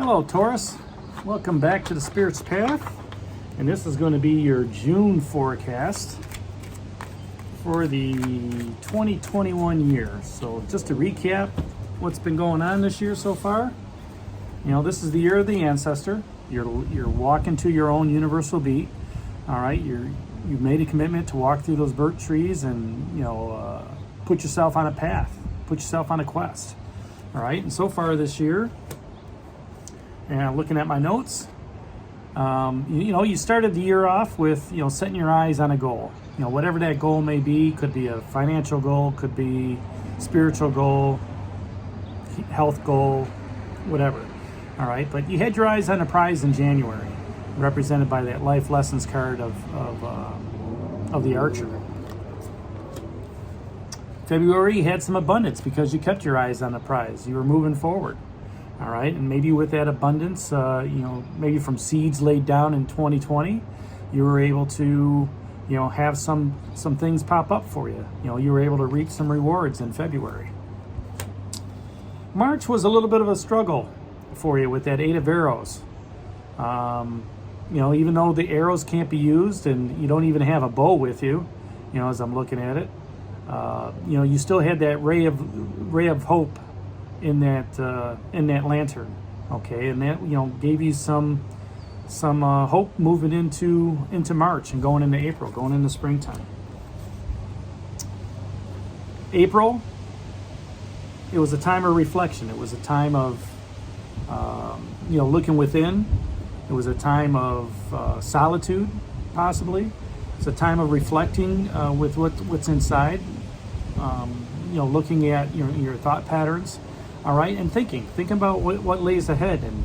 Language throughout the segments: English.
Hello, Taurus. Welcome back to the Spirit's Path. And this is going to be your June forecast for the 2021 year. So just to recap what's been going on this year so far. This is the year of the ancestor. You're walking to your own universal beat. All right, you've made a commitment to walk through those birch trees and put yourself on a path, put yourself on a quest. All right, and so far this year, and looking at my notes, you started the year off with setting your eyes on a goal. Whatever that goal may be, could be a financial goal, could be spiritual goal, health goal, whatever. All right, but you had your eyes on a prize in January, represented by that life lessons card of the archer. February, you had some abundance because you kept your eyes on the prize. You were moving forward. All right, and maybe with that abundance, maybe from seeds laid down in 2020, you were able to, have some things pop up for you. You were able to reap some rewards in February. March was a little bit of a struggle for you with that 8 of arrows. Even though the arrows can't be used and you don't even have a bow with you, as I'm looking at it, you still had that ray of hope in that lantern, okay, and that gave you some hope moving into March and going into April, going into springtime. April, it was a time of reflection. It was a time of looking within. It was a time of solitude, possibly. It's a time of reflecting with what's inside. Looking at your thought patterns. All right, and thinking about what lays ahead, and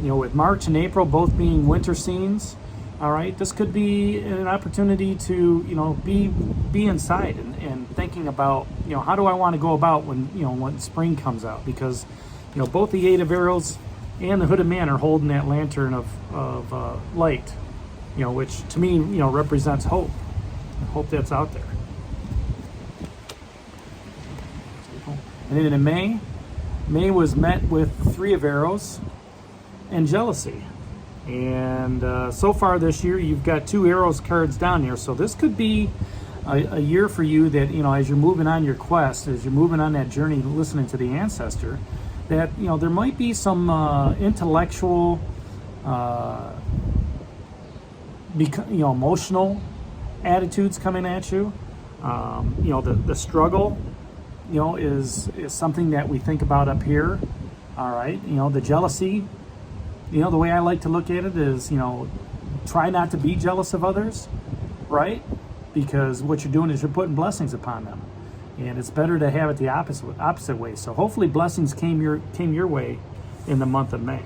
with March and April both being winter scenes, all right, this could be an opportunity to be inside and thinking about how do I want to go about when spring comes out, because both the 8 of arrows and the hooded man are holding that lantern of light, which to me represents hope that's out there. And then in May was met with 3 of arrows and jealousy. And so far this year, you've got 2 arrows cards down here. So this could be a year for you that, as you're moving on your quest, as you're moving on that journey, listening to the ancestor, that, there might be some intellectual, emotional attitudes coming at you. The struggle, is something that we think about up here. All right, the jealousy, the way I like to look at it is, try not to be jealous of others, right? Because what you're doing is you're putting blessings upon them, and it's better to have it the opposite way. So hopefully blessings came your way in the month of May.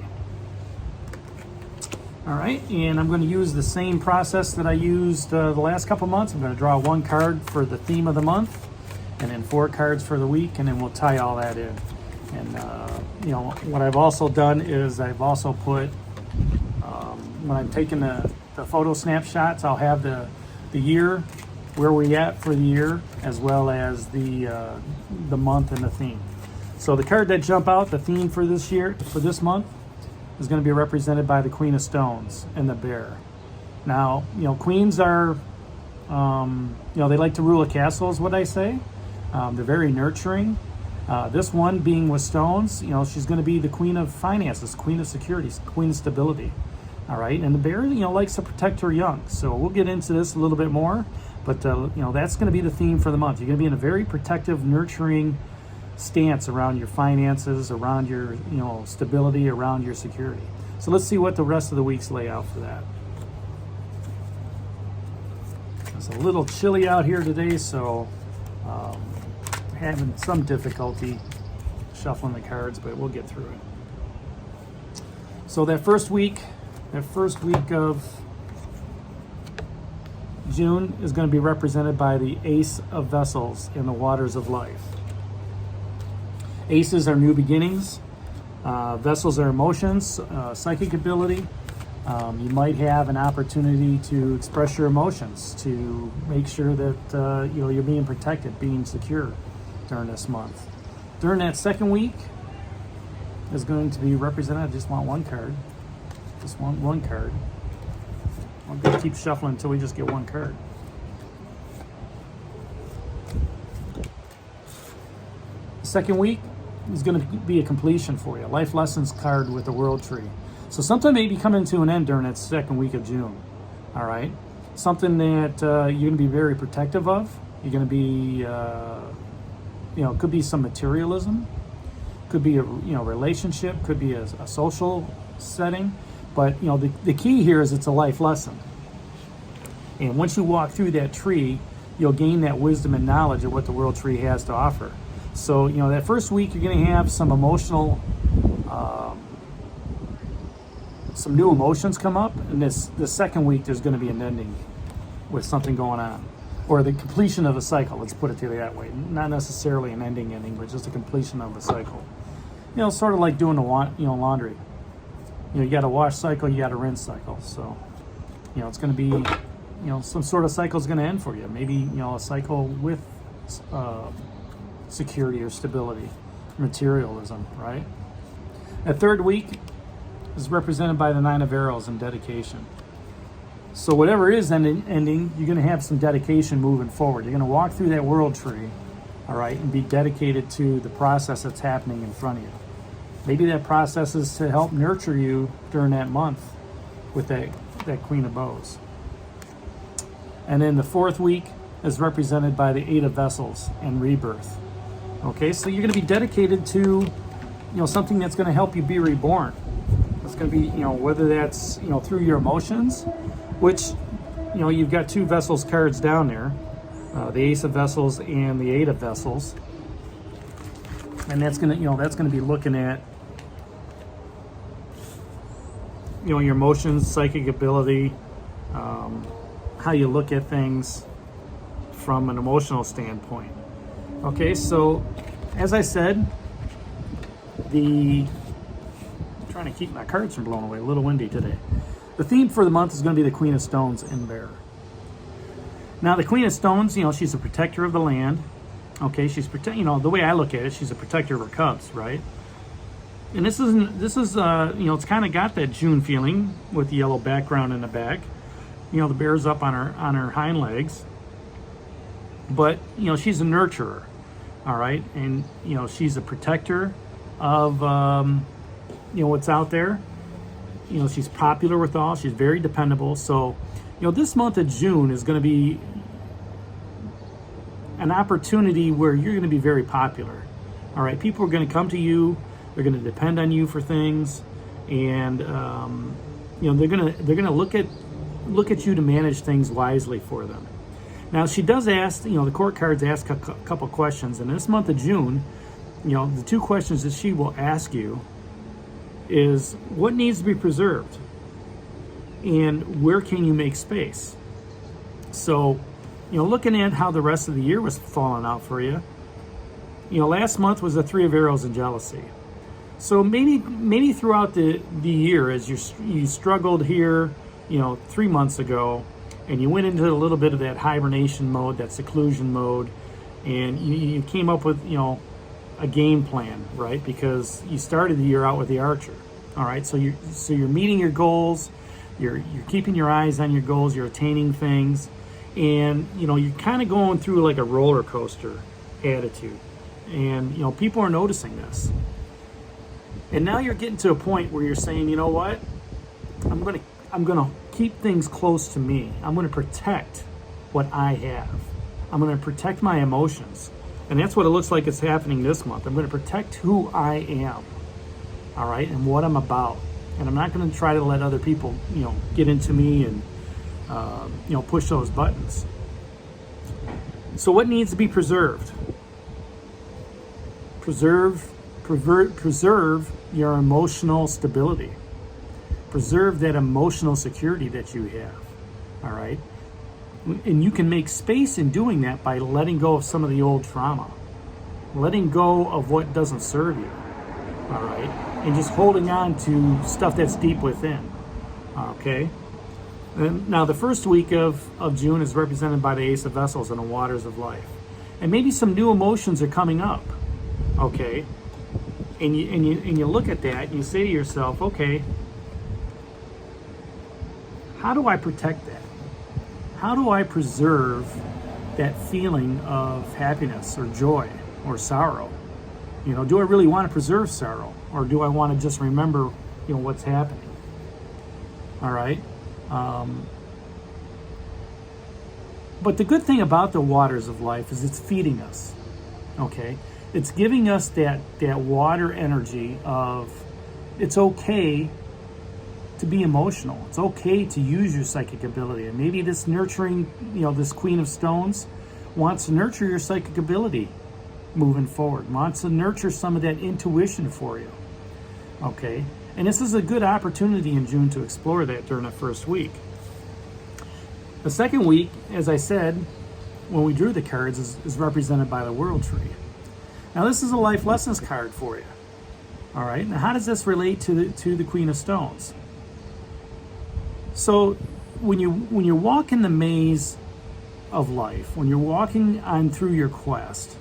All right, and I'm going to use the same process that I used the last couple months. I'm going to draw 1 card for the theme of the month, and then 4 cards for the week, and then we'll tie all that in. And what I've also done is I've also put, when I'm taking the photo snapshots, I'll have the year, where we're at for the year, as well as the month and the theme. So the card that jump out, the theme for this month, is going to be represented by the Queen of Stones and the Bear. Now, queens are, they like to rule a castle, is what I say. They're very nurturing. This one being with stones, she's going to be the queen of finances, queen of security, queen of stability. All right, and the bear, likes to protect her young. So we'll get into this a little bit more, but that's going to be the theme for the month. You're going to be in a very protective, nurturing stance around your finances, around your stability, around your security. So let's see what the rest of the weeks lay out for that. It's a little chilly out here today, so having some difficulty shuffling the cards, but we'll get through it. So that first week of June is going to be represented by the Ace of Vessels in the waters of life. Aces are new beginnings. Vessels are emotions, psychic ability. You might have an opportunity to express your emotions, to make sure that you're being protected, being secure during this month. During that second week, is going to be represented. I just want one card. Just want one card. I'm going to keep shuffling until we just get one card. The second week is going to be a completion for you. Life lessons card with the world tree. So something may be coming to an end during that second week of June. All right. Something that you're going to be very protective of. You're going to be, it could be some materialism. Could be a relationship. Could be a social setting. But the key here is it's a life lesson. And once you walk through that tree, you'll gain that wisdom and knowledge of what the world tree has to offer. So that first week you're going to have some emotional, some new emotions come up, and the second week there's going to be an ending with something going on, or the completion of a cycle. Let's put it that way. Not necessarily an ending, but just a completion of the cycle. Sort of like doing the laundry. You got a wash cycle, you got a rinse cycle. So, it's going to be, some sort of cycle is going to end for you. Maybe, a cycle with security or stability, materialism, right? That third week is represented by the Nine of Arrows and dedication. So whatever is ending, you're going to have some dedication moving forward. You're going to walk through that world tree, all right, and be dedicated to the process that's happening in front of you. Maybe that process is to help nurture you during that month with that Queen of Bows. And then the fourth week is represented by the Eight of Vessels and rebirth. Okay, so you're going to be dedicated to, something that's going to help you be reborn. It's going to be, whether that's, through your emotions, which, you've got two Vessels cards down there, the Ace of Vessels and the Eight of Vessels. And that's going to be looking at, your emotions, psychic ability, how you look at things from an emotional standpoint. Okay, so as I said, I'm trying to keep my cards from blowing away, a little windy today. The theme for the month is going to be the Queen of Stones in Bear. Now, the Queen of Stones, she's a protector of the land. Okay, she's the way I look at it, she's a protector of her cubs, right? And this is it's kind of got that June feeling with the yellow background in the back. The bear's up on her hind legs. But, she's a nurturer, all right? And, she's a protector of, what's out there. She's popular with all. She's very dependable. So, this month of June is going to be an opportunity where you're going to be very popular, all right? People are going to come to you. They're going to depend on you for things. And, they're going to look at you to manage things wisely for them. Now, she does ask, the court cards ask a couple questions. And this month of June, the two questions that she will ask you is what needs to be preserved and where can you make space? So, looking at how the rest of the year was falling out for you, last month was the Three of Arrows and jealousy. So maybe throughout the year, as you struggled here, 3 months ago, and you went into a little bit of that hibernation mode, that seclusion mode, and you came up with, a game plan, right? Because you started the year out with the Archer, all right? So you're meeting your goals, you're keeping your eyes on your goals, you're attaining things, and, you're kind of going through like a roller coaster attitude. And, people are noticing this. And now you're getting to a point where you're saying, you know what? I'm gonna keep things close to me. I'm gonna protect what I have. I'm gonna protect my emotions. And that's what it looks like it's happening this month. I'm gonna protect who I am, all right, and what I'm about. And I'm not gonna try to let other people, get into me and, push those buttons. So what needs to be preserved? Preserve your emotional stability. Preserve that emotional security that you have, all right? And you can make space in doing that by letting go of some of the old trauma, letting go of what doesn't serve you, all right? And just holding on to stuff that's deep within, okay? And now the first week of June is represented by the Ace of Vessels and the Waters of Life. And maybe some new emotions are coming up, okay? you look at that and you say to yourself, okay, how do I protect that? How do I preserve that feeling of happiness or joy or sorrow? Do I really want to preserve sorrow, or do I want to just remember, what's happening? All right. But the good thing about the waters of life is it's feeding us. Okay, it's giving us that water energy of it's okay to be emotional. It's okay to use your psychic ability. And maybe this nurturing, this Queen of Stones wants to nurture your psychic ability moving forward, wants to nurture some of that intuition for you. Okay, and this is a good opportunity in June to explore that during the first week. The second week, as I said, when we drew the cards, is represented by the World Tree. Now, this is a life lessons card for you. All right. Now, how does this relate to the Queen of Stones? So, when you walk in the maze of life, when you're walking on through your quest,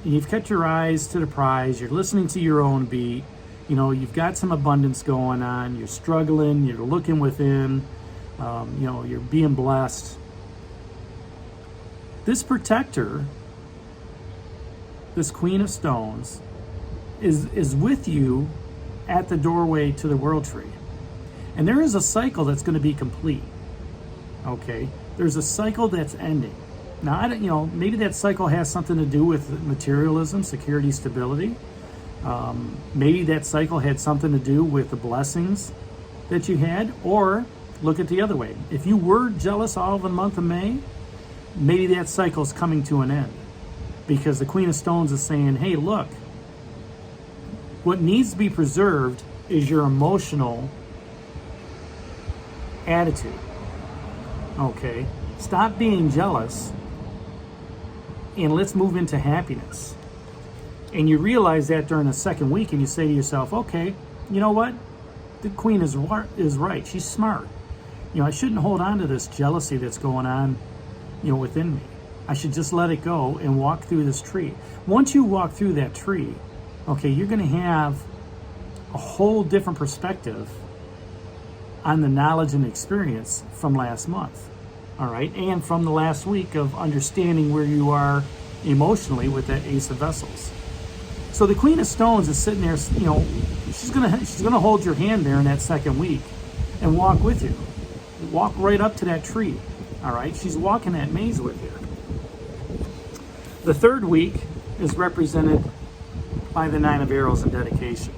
you've kept your eyes to the prize. You're listening to your own beat. You've got some abundance going on. You're struggling. You're looking within. You're being blessed. This protector, this Queen of Stones, is with you at the doorway to the World Tree. And there is a cycle that's going to be complete. Okay? There's a cycle that's ending. Now, maybe that cycle has something to do with materialism, security, stability. Maybe that cycle had something to do with the blessings that you had, or look at the other way. If you were jealous all of the month of May, maybe that cycle is coming to an end, because the Queen of Stones is saying, hey, look, what needs to be preserved is your emotional attitude. Okay? Stop being jealous and let's move into happiness. And you realize that during the second week, and you say to yourself, okay, you know what? The Queen is right. She's smart. I shouldn't hold on to this jealousy that's going on, within me. I should just let it go and walk through this tree. Once you walk through that tree, okay, you're going to have a whole different perspective on the knowledge and experience from last month, all right, and from the last week of understanding where you are emotionally with that Ace of Vessels. So the Queen of Stones is sitting there, she's gonna hold your hand there in that second week and walk with you. Walk right up to that tree, all right? She's walking that maze with you. The third week is represented by the Nine of Arrows and dedication.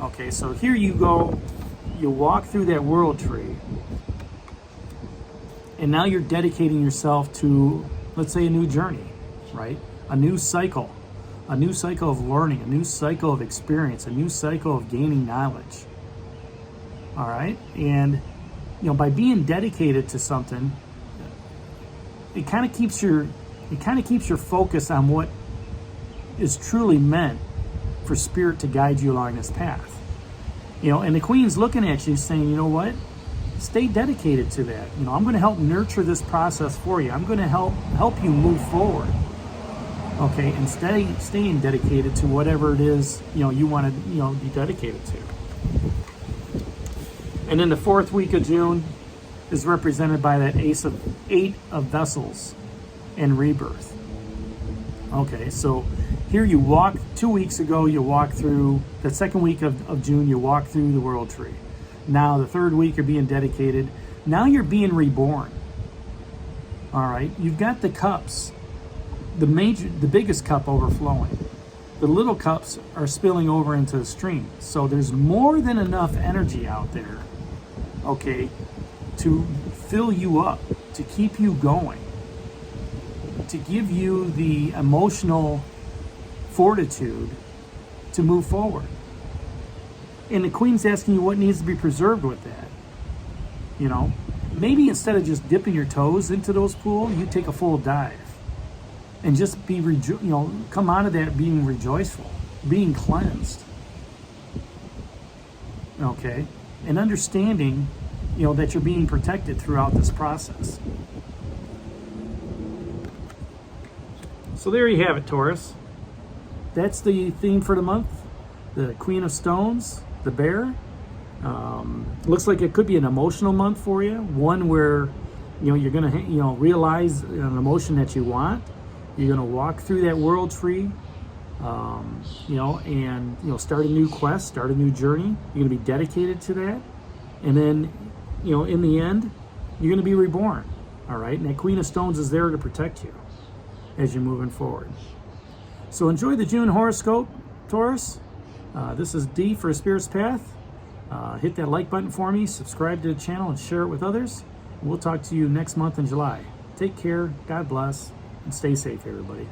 Okay, so here you go, you walk through that World Tree, and now you're dedicating yourself to, let's say, a new journey, right? A new cycle of learning, a new cycle of experience, a new cycle of gaining knowledge. All right? And by being dedicated to something, it kind of keeps your focus on what is truly meant for Spirit to guide you along this path. And the Queen's looking at you saying, you know what? Stay dedicated to that. I'm going to help nurture this process for you. I'm going to help you move forward. Okay, and staying dedicated to whatever it is, you want to, be dedicated to. And then the fourth week of June is represented by that Eight of Vessels and rebirth. Okay, so here you walk, 2 weeks ago, you walked through, the second week of June, you walked through the World Tree. Now the third week you're being dedicated. Now you're being reborn. All right, you've got the cups, the biggest cup overflowing. The little cups are spilling over into the stream. So there's more than enough energy out there, okay, to fill you up, to keep you going, to give you the emotional fortitude to move forward. And the Queen's asking you what needs to be preserved with that. Maybe instead of just dipping your toes into those pools, you take a full dive and just be, come out of that being rejoiceful, being cleansed. Okay? And understanding, that you're being protected throughout this process. So there you have it, Taurus. that's the theme for the month. The Queen of Stones, the bear. Looks like it could be an emotional month for you. One where, you're going to, realize an emotion that you want. You're going to walk through that world tree, and, start a new quest, start a new journey. You're going to be dedicated to that. And then, in the end, you're going to be reborn. All right. And that Queen of Stones is there to protect you as you're moving forward. So enjoy the June horoscope, Taurus. This is D for A Spirit's Path. Hit that like button for me, subscribe to the channel, and share it with others. We'll talk to you next month in July. Take care, God bless, and stay safe, everybody.